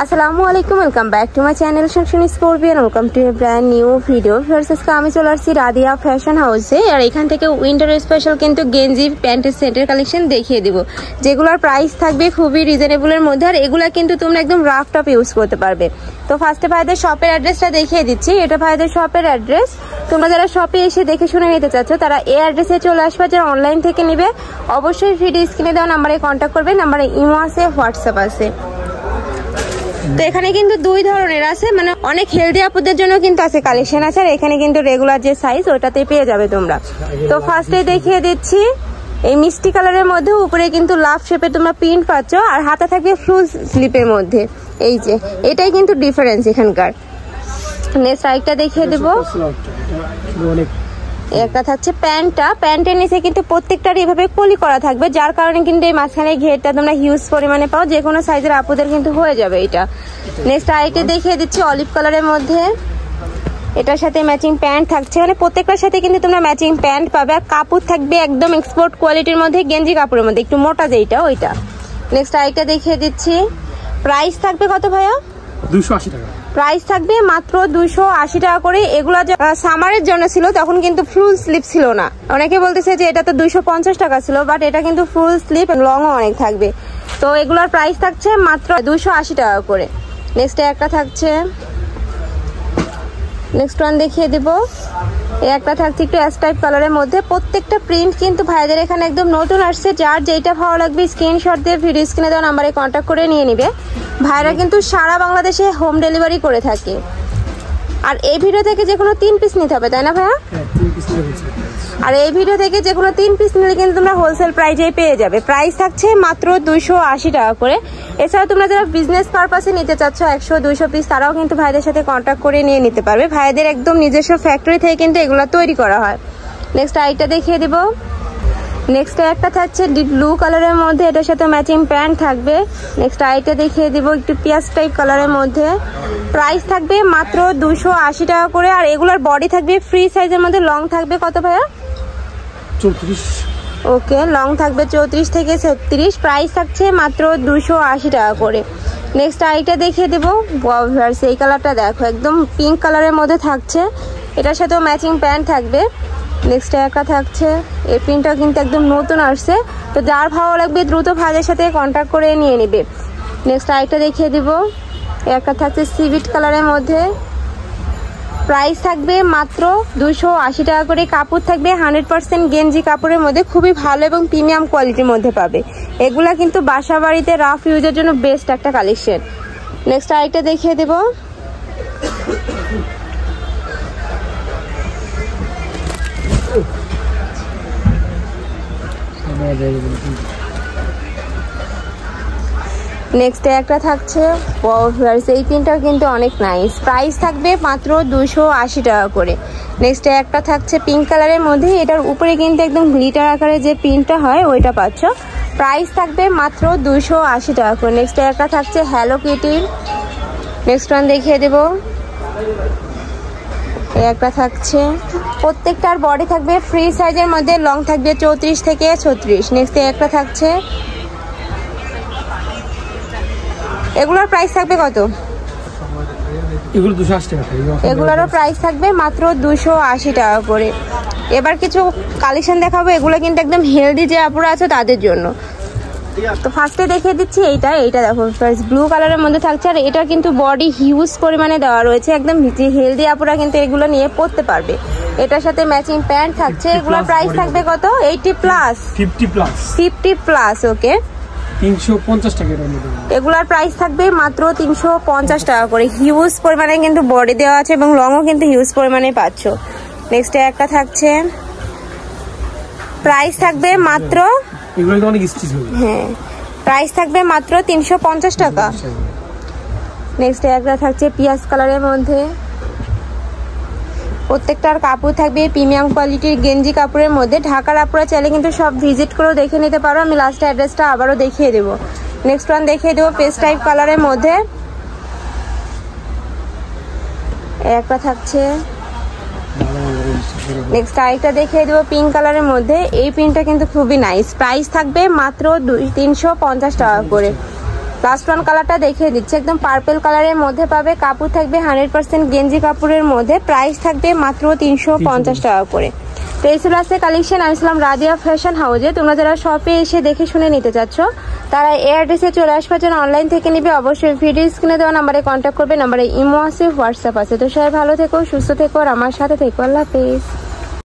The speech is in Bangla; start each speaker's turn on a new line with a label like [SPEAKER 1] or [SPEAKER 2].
[SPEAKER 1] আসসালামু আলাইকুম, welcome back to my channel সংশন scorpion. Welcome to a brand new video. First আজকে আমি চলে আসছি রাদিয়া ফ্যাশন হাউসে, আর এখান থেকে উইন্টার স্পেশাল কিন্তু গেঞ্জি প্যান্টের সেটের কালেকশন দেখিয়ে দিব, যেগুলোর প্রাইস থাকবে খুবই রিজনেবলের মধ্যে, আর এগুলা কিন্তু তোমরা একদম রাফ টপ ইউজ করতে পারবে। তো ফার্স্টে ভাইদের শপের অ্যাড্রেসটা দেখিয়ে দিচ্ছি। এটা ভাইদের শপের অ্যাড্রেস। তোমরা যারা শপে এসে দেখে শুনে নিতে চাচ্ছ তারা এই অ্যাড্রেসে চলে আসবে। যারা অনলাইন থেকে নিবে অবশ্যই ভিডিও স্ক্রিনে দেওয়া নাম্বারে কন্ট্যাক্ট করবে। নাম্বারে ইমো আছে, হোয়াটসঅ্যাপ আছে। তো এখানে কিন্তু দুই ধরনের আছে, মানে অনেক হেলদি আপুদের জন্য কিন্তু আছে কালেকশন আছে, আর এখানে কিন্তু রেগুলার যে সাইজ ওটাতে পেয়ে যাবে তোমরা। তো ফার্স্টে দেখিয়ে দিচ্ছি এই মিষ্টি কালারের মধ্যে উপরে কিন্তু লাভ শেপে তোমরা প্রিন্ট পাচ্ছ, আর হাতে থাকবে ফুল স্লিপের মধ্যে। এই যে এটাই কিন্তু ডিফারেন্স এখানকার। নেক্সট আরেকটা দেখিয়ে দেবো। একটা থাকছে প্যান্টের নিচে কিন্তু প্রত্যেকটার এভাবে কলি করা থাকবে, যার কারণে কিন্তু এই মাঝখানে ঘেরটা তোমরা হিউজ পরিমাণে পাও, যে কোনো সাইজের আপুদের কিন্তু হয়ে যাবে এটা। নেক্সট আরেকটা দেখিয়ে দিচ্ছি অলিভ কালারের মধ্যে। এটার সাথে ম্যাচিং প্যান্ট থাকছে, মানে প্রত্যেকটার সাথে কিন্তু তোমরা ম্যাচিং প্যান্ট পাবে, আর কাপড় থাকবে একদম এক্সপোর্ট কোয়ালিটির মধ্যে, গেঞ্জি কাপড়ের মধ্যে, একটু মোটা যেটা ওইটা। নেক্সট আরেকটা দেখিয়ে দিচ্ছি। প্রাইস থাকবে কত ভাইয়া?
[SPEAKER 2] 280 টাকা।
[SPEAKER 1] প্রাইস থাকবে মাত্র 280 টাকা করে। এগুলা সামারের জন্য ছিল, তখন কিন্তু ফুল স্লিপ ছিল না। অনেকে বলতেছে যে এটা তো 250 টাকা ছিল, বাট এটা কিন্তু ফুল স্লিপ, লংও অনেক থাকবে। তো এগুলার প্রাইস থাকছে মাত্র 280 টাকা করে। নেক্সট একটা থাকছে, নেক্সট ওয়ান দেখিয়ে দিব। এই একটা থাকছে একটু অ্যাশ টাইপ কালারের মধ্যে। প্রত্যেকটা প্রিন্ট কিন্তু ভাইদের এখানে একদম নতুন আসছে। যার যেটা ভালো লাগবে স্ক্রিনশট দিয়ে ভিডিও স্ক্রিনে দেওয়া নাম্বারে কন্ট্যাক্ট করে নিয়ে নিবে। ভাইরা কিন্তু সারা বাংলাদেশে হোম ডেলিভারি করে থাকে। আর এই ভিডিও থেকে যে কোনো 3 পিস নিতে হবে, তাই না ভাইয়া? আর এই ভিডিও থেকে যে কোনো 3 পিস নিলে কিন্তু তোমরা হোলসেল প্রাইজেই পেয়ে যাবে। প্রাইস থাকছে মাত্র 280 টাকা করে। এছাড়া তোমরা যারা বিজনেস পারপাসে নিতে চাচ্ছ 100-200 পিস, তারাও কিন্তু ভাইদের সাথে কন্ট্যাক্ট করে নিয়ে নিতে পারবে। ভাইদের একদম নিজস্ব ফ্যাক্টরি থেকে কিন্তু এগুলো তৈরি করা হয়। নেক্সট আইটা দেখিয়ে দিব। নেক্সট একটা থাকছে ডিপ ব্লু কালারের মধ্যে, এটার সাথে ম্যাচিং প্যান্ট থাকবে। নেক্সট আইটা দেখিয়ে দিব একটু পিয়াজ টাইপ কালারের মধ্যে। প্রাইস থাকবে মাত্র 280 টাকা করে, আর এগুলোর বডি থাকবে ফ্রি সাইজের মধ্যে। লং থাকবে কত ভাইয়া?
[SPEAKER 2] 34।
[SPEAKER 1] ওকে, লং থাকবে 34 থেকে 36। প্রাইস থাকছে মাত্র 280 টাকা করে। নেক্সট আইটা দেখিয়ে দেবো। এই কালারটা দেখো, একদম পিঙ্ক কালারের মধ্যে থাকছে, এটার সাথেও ম্যাচিং প্যান্ট থাকবে। নেক্সট একটা থাকছে, এই প্রিন্টটা কিন্তু একদম নতুন আসছে, তো যার ভালো লাগবে দ্রুত ভাইদের সাথে কন্ট্যাক্ট করে নিয়ে নেবে। নেক্সট আইটা দেখিয়ে দিব। একটা থাকছে সিভিট কালারের মধ্যে। প্রাইস থাকবে মাত্র 280 টাকা করে। কাপড় থাকবে 100% গেঞ্জি কাপড়ের মধ্যে, খুবই ভালো এবং প্রিমিয়াম কোয়ালিটির মধ্যে পাবে। এগুলা কিন্তু বাসা বাড়িতে রাফ ইউজের জন্য বেস্ট একটা কালেকশন। নেক্সট আরেকটা দেখিয়ে দেব। নেক্সট একটা থাকছে এই প্রিন্টটা কিন্তু অনেক নাইস। প্রাইস থাকবে মাত্র 280 টাকা করে। নেক্সট একটা থাকছে পিঙ্ক কালারের মধ্যে, এটার উপরে কিন্তু একদম গ্লিটার আকারে যে প্রিন্টটা হয় ওইটা পাচ্ছ। প্রাইস থাকবে মাত্র 280 টাকা করে। নেক্সট একটা থাকছে হ্যালো কিটির। নেক্সট ওয়ান দেখিয়ে দেব। একটা থাকছে, প্রত্যেকটার বডি থাকবে ফ্রি সাইজের মধ্যে, লং থাকবে 34 থেকে 36। নেক্সট একটা থাকছে, এগুলোর প্রাইস থাকবে কত?
[SPEAKER 2] এগুলো 280 টাকা।
[SPEAKER 1] এগুলোরও প্রাইস থাকবে মাত্র 280 টাকা করে। এবার কিছু কালেকশন দেখাবো, এগুলো কিন্তু একদম হেলদি যে আপুরা আছে তাদের জন্য। তো ফার্স্টে দেখিয়ে দিচ্ছি এইটা দেখো, ফার্স্ট ব্লু কালারের মধ্যে থাকছে, আর এটা কিন্তু বডি হিউজ পরিমাণে দেওয়া রয়েছে। একদম হেলদি আপুরা কিন্তু এগুলো নিয়ে পড়তে পারবে। এটার সাথে ম্যাচিং প্যান্ট থাকছে। এগুলোর প্রাইস থাকবে কত? 80+, 50+। ওকে,
[SPEAKER 2] 350 টাকা।
[SPEAKER 1] এগুলার প্রাইস থাকবে মাত্র 350 টাকা করে। হিউজ পরিমাণে কিন্তু বডি দেওয়া আছে এবং লংও কিন্তু হিউজ পরিমাণে পাচ্ছ। নেক্সট একটা থাকছে, প্রাইস থাকবে মাত্র, হ্যাঁ, প্রাইস থাকবে মাত্র 350 টাকা। নেক্সট একটা থাকছে পিয়াজ কালারের মধ্যে। প্রত্যেকটার কাপড় থাকবে প্রিমিয়াম কোয়ালিটির গেঞ্জি কাপড়ের মধ্যে। ঢাকার আপুরা চাইলে কিন্তু সব ভিজিট করেও দেখে নিতে পারো। আমি লাস্ট অ্যাড্রেসটা আবারও দেখিয়ে দেবো। নেক্সট ওয়ান দেখিয়ে দেবো পেস্ট টাইপ কালারের মধ্যে। একটা থাকছে, নেক্সট আরেকটা দেখিয়ে দেবো পিঙ্ক কালারের মধ্যে। এই প্রিন্টটা কিন্তু খুবই নাইস। প্রাইস থাকবে মাত্র 350 টাকা করে। লাস্ট ওয়ান কালারটা দেখিয়ে দিচ্ছি, একদম পার্পল কালারের মধ্যে পাবে। কাপড় থাকবে 100% গেঞ্জি কাপড়ের মধ্যে। প্রাইস থাকবে মাত্র 350 টাকা করে। তো এই ছিল আজকে কালেকশন। আমি ছিলাম রাদিয়া ফ্যাশন হাউসে। তোমরা যারা শপে এসে দেখে শুনে নিতে চাচ্ছ তারা এই অ্যাড্রেসে চলে আসবার জন্য অনলাইন থেকে নিবে। অবশ্যই ভিডিও স্ক্রিনে দেওয়া নাম্বারে কন্ট্যাক্ট করবে। নাম্বারে ইমো আছে, হোয়াটসঅ্যাপ আছে। তো সবাই ভালো থেকো, সুস্থ থেকো আর আমার সাথে থেকো। আল্লাহ হাফেজ।